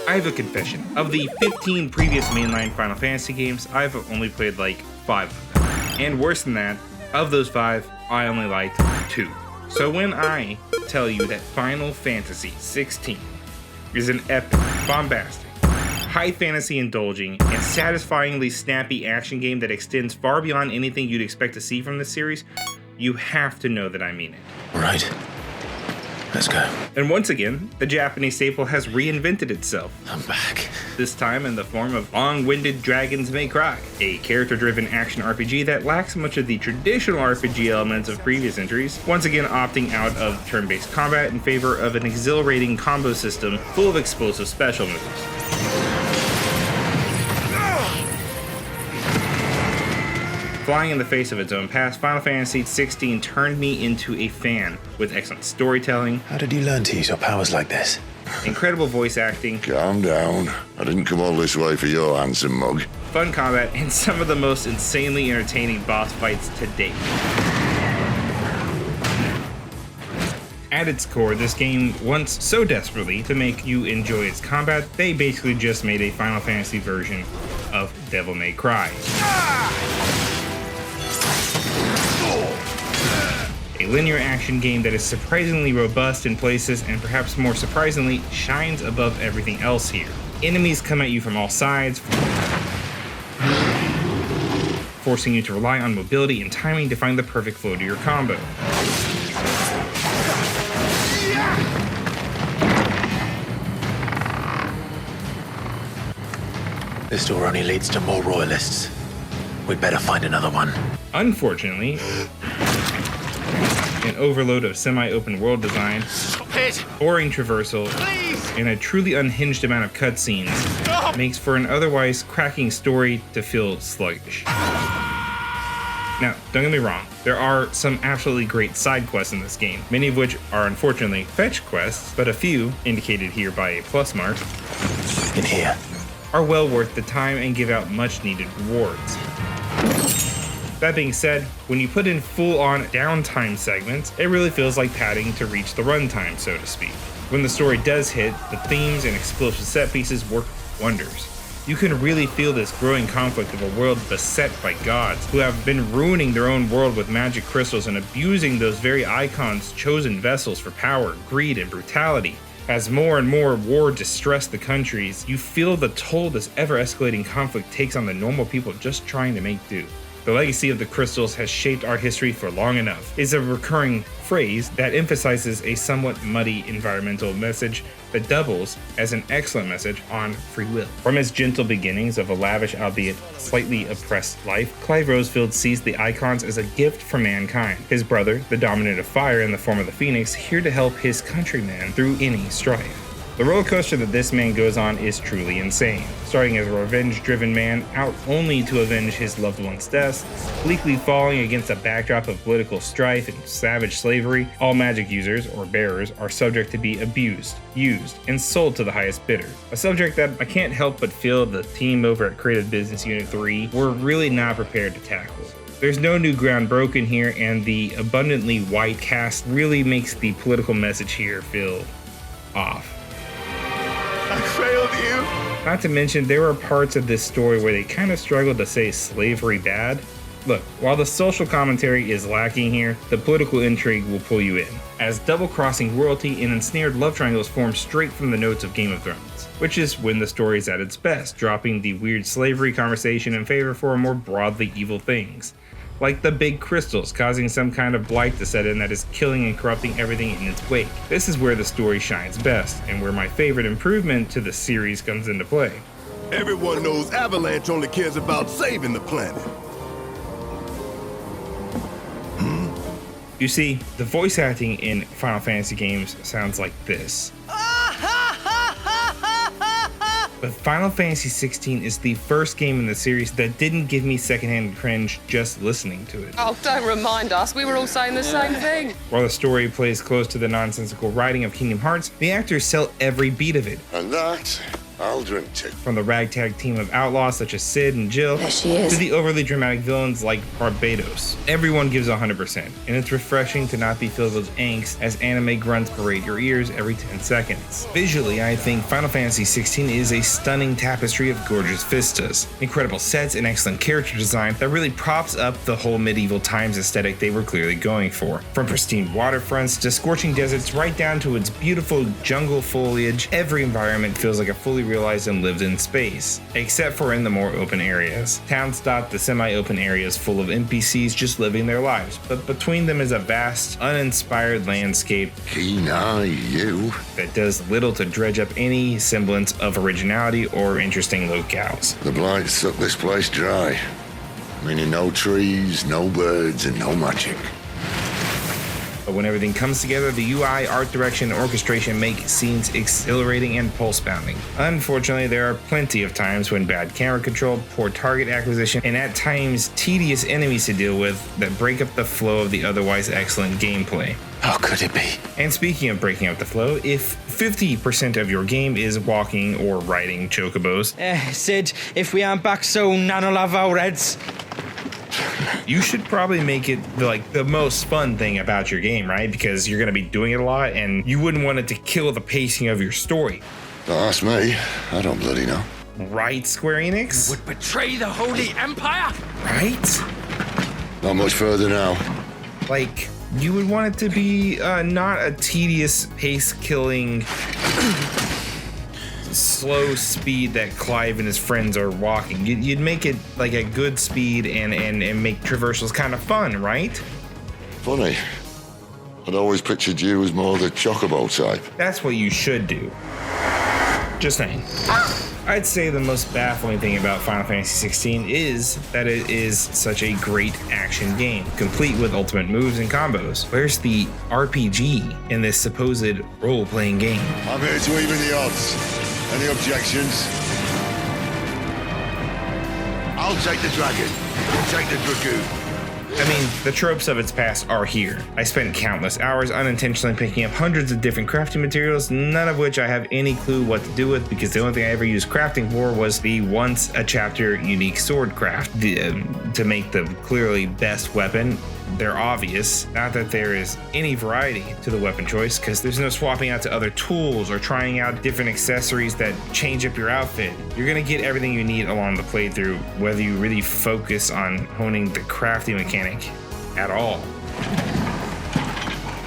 I have a confession. Of the 15 previous mainline Final Fantasy games, I've only played like 5 of them. And worse than that, of those 5, I only liked 2. So when I tell you that Final Fantasy XVI is an epic, bombastic, high fantasy indulging, and satisfyingly snappy action game that extends far beyond anything you'd expect to see from the series, you have to know that I mean it. All right. Let's go. And once again, the Japanese staple has reinvented itself. I'm back. This time in the form of Long-Winded Dragons May Cry, a character-driven action RPG that lacks much of the traditional RPG elements of previous entries, once again opting out of turn-based combat in favor of an exhilarating combo system full of explosive special moves. Flying in the face of its own past, Final Fantasy XVI turned me into a fan with excellent storytelling. How did you learn to use your powers like this? Incredible voice acting. Calm down. I didn't come all this way for your handsome mug. Fun combat, and some of the most insanely entertaining boss fights to date. At its core, this game wants so desperately to make you enjoy its combat, they basically just made a Final Fantasy version of Devil May Cry. A linear action game that is surprisingly robust in places and perhaps more surprisingly shines above everything else here. Enemies come at you from all sides, forcing you to rely on mobility and timing to find the perfect flow to your combo. This door only leads to more royalists. We'd better find another one. Unfortunately, an overload of semi-open world design, boring traversal, and a truly unhinged amount of cutscenes makes for an otherwise cracking story to feel sluggish. Now, don't get me wrong, there are some absolutely great side quests in this game, many of which are unfortunately fetch quests, but a few, indicated here by a plus mark, In here. are well worth the time and give out much needed rewards. That being said, when you put in full-on downtime segments, it really feels like padding to reach the runtime, so to speak. When the story does hit, the themes and explosive set pieces work wonders. You can really feel this growing conflict of a world beset by gods who have been ruining their own world with magic crystals and abusing those very Eikon's chosen vessels for power, greed, and brutality. As more and more war distress the countries, you feel the toll this ever-escalating conflict takes on the normal people just trying to make do. The legacy of the crystals has shaped our history for long enough is a recurring phrase that emphasizes a somewhat muddy environmental message that doubles as an excellent message on free will. From his gentle beginnings of a lavish, albeit slightly oppressed life, Clive Rosefield sees the Eikons as a gift for mankind. His brother, the dominant of fire in the form of the Phoenix, here to help his countrymen through any strife. The roller coaster that this man goes on is truly insane. Starting as a revenge-driven man, out only to avenge his loved one's deaths, bleakly falling against a backdrop of political strife and savage slavery, all magic users, or bearers, are subject to be abused, used, and sold to the highest bidder. A subject that I can't help but feel the team over at Creative Business Unit 3 were really not prepared to tackle. There's no new ground broken here, and the abundantly white cast really makes the political message here feel off. I failed you. Not to mention, there were parts of this story where they kind of struggled to say slavery bad. Look, while the social commentary is lacking here, the political intrigue will pull you in, as double-crossing royalty and ensnared love triangles form straight from the notes of Game of Thrones, which is when the story is at its best, dropping the weird slavery conversation in favor for more broadly evil things, like the big crystals causing some kind of blight to set in that is killing and corrupting everything in its wake. This is where the story shines best, and where my favorite improvement to the series comes into play. Everyone knows Avalanche only cares about saving the planet. You see, the voice acting in Final Fantasy games sounds like this. But Final Fantasy XVI is the first game in the series that didn't give me secondhand cringe just listening to it. Oh, don't remind us. We were all saying the same thing. While the story plays close to the nonsensical writing of Kingdom Hearts, the actors sell every beat of it. And that I'll drink too. From the ragtag team of outlaws such as Sid and Jill, There she is. to the overly dramatic villains like Barbados. Everyone gives 100%, and it's refreshing to not be filled with angst as anime grunts berate your ears every 10 seconds. Visually, I think Final Fantasy XVI is a stunning tapestry of gorgeous vistas, incredible sets, and excellent character design that really props up the whole medieval times aesthetic they were clearly going for. From pristine waterfronts to scorching deserts right down to its beautiful jungle foliage, every environment feels like a fully realized and lived in space, except for in the more open areas. Towns dot the semi-open areas full of NPCs just living their lives, but between them is a vast, uninspired landscape Keen eye, you. that does little to dredge up any semblance of originality or interesting locales. The blight sucked this place dry. Meaning no trees, no birds, and no magic. But when everything comes together, the UI, art direction, and orchestration make scenes exhilarating and pulse-pounding. Unfortunately, there are plenty of times when bad camera control, poor target acquisition, and at times tedious enemies to deal with that break up the flow of the otherwise excellent gameplay. How could it be? And speaking of breaking up the flow, if 50% of your game is walking or riding chocobos, Sid, if we aren't back soon, Nan'll have our heads. you should probably make it the most fun thing about your game, right? Because you're going to be doing it a lot and you wouldn't want it to kill the pacing of your story. Don't ask me. I don't bloody know. Right, Square Enix? Would betray the Holy Empire? Right? Not much further now. Like, you would want it to be not a tedious, pace-killing, slow speed that Clive and his friends are walking. You'd make it like a good speed and make traversals kind of fun, right? Funny. I'd always pictured you as more the chocobo type. That's what you should do. Just saying. I'd say the most baffling thing about Final Fantasy XVI is that it is such a great action game, complete with ultimate moves and combos. Where's the RPG in this supposed role-playing game? I'm here to even the odds. Any objections? I'll take the dragon. You take the dragoon. I mean, the tropes of its past are here. I spent countless hours unintentionally picking up hundreds of different crafting materials, none of which I have any clue what to do with because the only thing I ever used crafting for was the once a chapter unique sword craft to make the clearly best weapon. They're obvious, not that there is any variety to the weapon choice because there's no swapping out to other tools or trying out different accessories that change up your outfit. You're gonna get everything you need along the playthrough, whether you really focus on honing the crafting mechanic at all.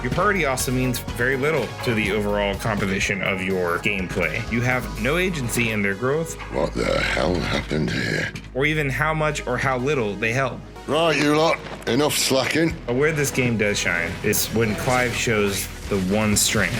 Your party also means very little to the overall composition of your gameplay. You have no agency in their growth, What the hell happened here? or even how much or how little they help. Right, you lot. Enough slacking. But where this game does shine is when Clive shows the one strength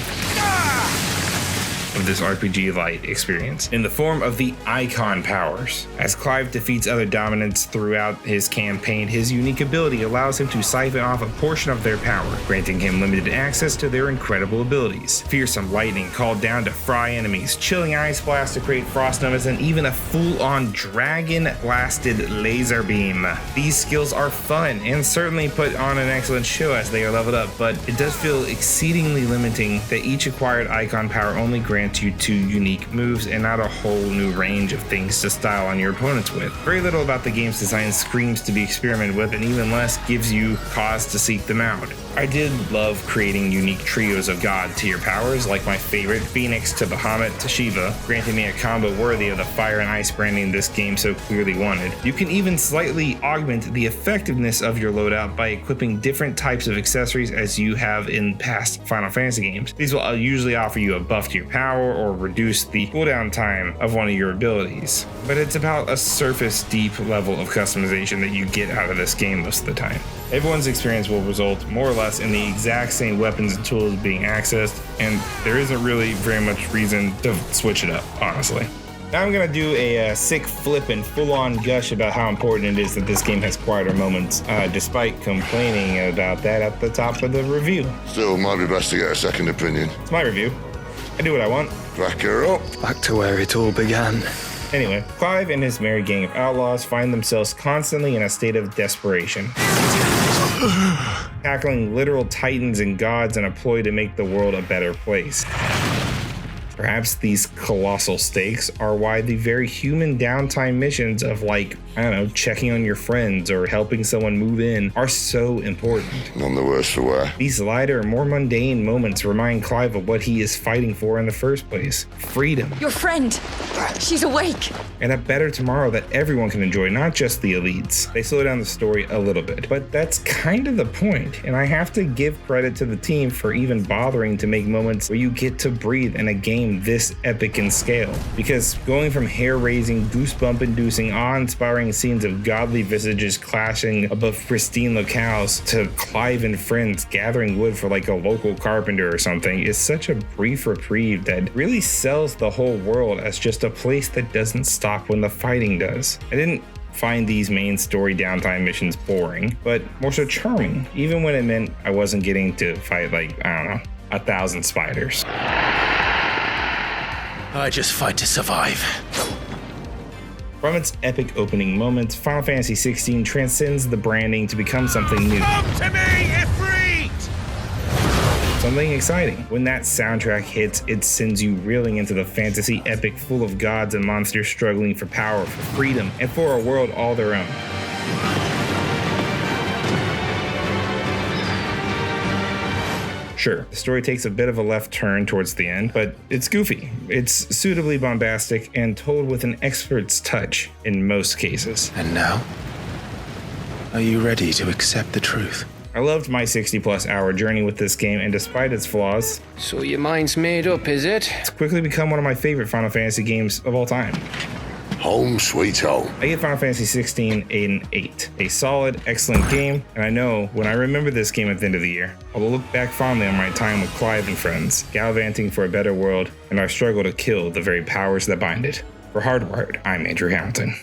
of this RPG light experience in the form of the Eikon powers. As Clive defeats other dominants throughout his campaign, his unique ability allows him to siphon off a portion of their power, granting him limited access to their incredible abilities. Fearsome lightning called down to fry enemies, chilling ice blast to create frost nomads, and even a full-on dragon-blasted laser beam. These skills are fun and certainly put on an excellent show as they are leveled up, but it does feel exceedingly limiting that each acquired Eikon power only grants you 2 unique moves and not a whole new range of things to style on your opponents with. Very little about the game's design screams to be experimented with, and even less gives you cause to seek them out. I did love creating unique trios of god tier powers, like my favorite, Phoenix to Bahamut to Shiva, granting me a combo worthy of the fire and ice branding this game so clearly wanted. You can even slightly augment the effectiveness of your loadout by equipping different types of accessories as you have in past Final Fantasy games. These will usually offer you a buff to your power or reduce the cooldown time of one of your abilities. But it's about a surface deep level of customization that you get out of this game most of the time. Everyone's experience will result more or less in the exact same weapons and tools being accessed, and there isn't really very much reason to switch it up, honestly. Now I'm gonna do a sick flip and full-on gush about how important it is that this game has quieter moments, despite complaining about that at the top of the review. Still, might be best to get a second opinion. It's my review. I do what I want. Back her up. Back to where it all began. Anyway, Clive and his merry gang of outlaws find themselves constantly in a state of desperation, tackling literal titans and gods in a ploy to make the world a better place. Perhaps these colossal stakes are why the very human downtime missions of, like, I don't know, checking on your friends or helping someone move in are so important. None the worse for wear. These lighter, more mundane moments remind Clive of what he is fighting for in the first place: freedom. Your friend, she's awake. And a better tomorrow that everyone can enjoy, not just the elites. They slow down the story a little bit, but that's kind of the point, and I have to give credit to the team for even bothering to make moments where you get to breathe in a game this epic in scale. Because going from hair-raising, goosebump-inducing, awe-inspiring scenes of godly visages clashing above pristine locales to Clive and friends gathering wood for like a local carpenter or something is such a brief reprieve that really sells the whole world as just a place that doesn't stop when the fighting does. I didn't find these main story downtime missions boring, but more so charming, even when it meant I wasn't getting to fight, like, I don't know, 1,000 spiders. I just fight to survive. From its epic opening moments, Final Fantasy XVI transcends the branding to become something new. Come to me, Ifrit! Something exciting. When that soundtrack hits, it sends you reeling into the fantasy epic full of gods and monsters struggling for power, for freedom, and for a world all their own. Sure, the story takes a bit of a left turn towards the end, but it's goofy. It's suitably bombastic and told with an expert's touch in most cases. And now? Are you ready to accept the truth? I loved my 60+ hour journey with this game, and despite its flaws, So your mind's made up, is it? it's quickly become one of my favorite Final Fantasy games of all time. Home sweet home. I give Final Fantasy XVI an 8. A solid, excellent game, and I know when I remember this game at the end of the year, I will look back fondly on my time with Clive and friends, gallivanting for a better world, and our struggle to kill the very powers that bind it. For Hardwired, I'm Andrew Hamilton.